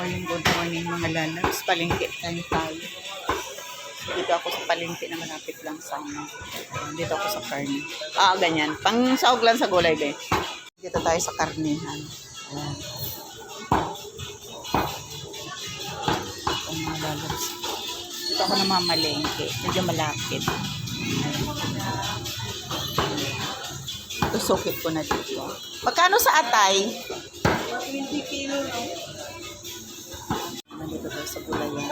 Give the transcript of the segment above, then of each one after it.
good morning mga lalabs. Palengke tayo. Dito ako sa palengke na malapit lang sa ano. Dito ako sa karne. Ganyan. Pang saog lang sa gulay, be. Dito tayo sa karnihan. Ayan. Ito mga lalabs. Dito ako namamalengke. Medyo malapit. Tusukit ko na dito. Magkano sa atay? 20 kilo, no? Nandito tayo sa gulayan.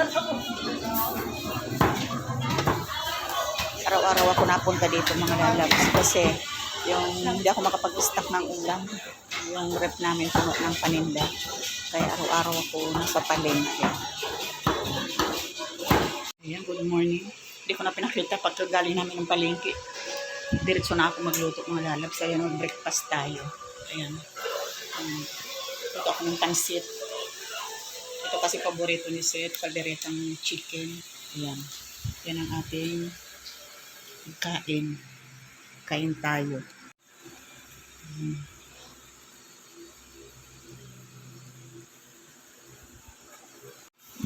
Araw-araw ako napunta dito mga lalabs kasi yung hindi ako makapag-stock ng ulam. Yung rep namin puno ng paninda. Kaya araw-araw ako nasa palengke. Ayan, good morning. Hindi ko na pinakita pagkagaling namin ng palengke. Diretso na ako magluto mga lalabs. Ayan, mag-breakfast tayo. Ayan. Ito ako ng pansit. Ito kasi paborito ni Seth, kalderetang chicken. Ayan. Yan ang ating kain. Kain tayo.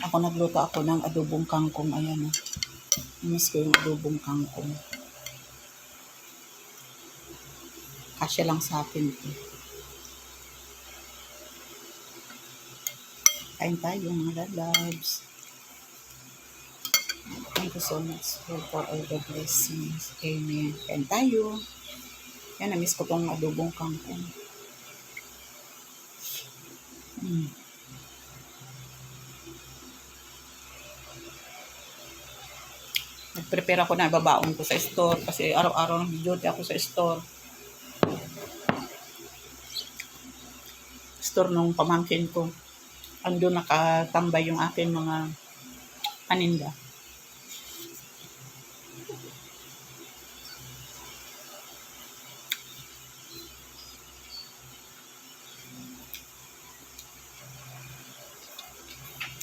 Ako nagluto ako ng adobong kangkong. Ayan. Miss ko yung adobong kangkong. Kasya lang sa atin ito. Kain tayo mga lalabs. Thank you so much for all the blessings. Amen. Kain tayo. Yan, na-miss ko tong adobong kangkong. Nag-prepare ako na babaon ko sa store kasi araw-araw nag-duty ako sa store. Store nung pamangkin ko. Ando nakatambay yung aking mga paninda.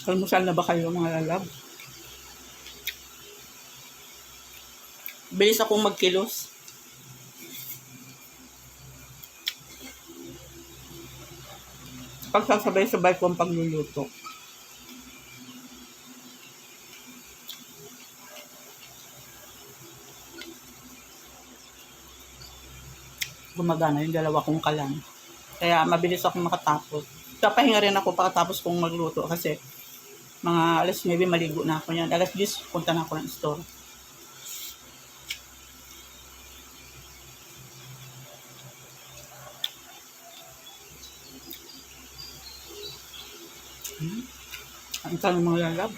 Almusal na ba kayo mga lalab? Bilis akong magkilos. Pagsasabay-sabay ko ang pagluluto. Gumagana yung dalawa kong kalan. Kaya mabilis akong makatapos. Papahinga rin ako pagkatapos kong magluto kasi mga alas 9 maligo na ako yan. Alas 10 punta na ako ng store. Ang tanong mga lalab.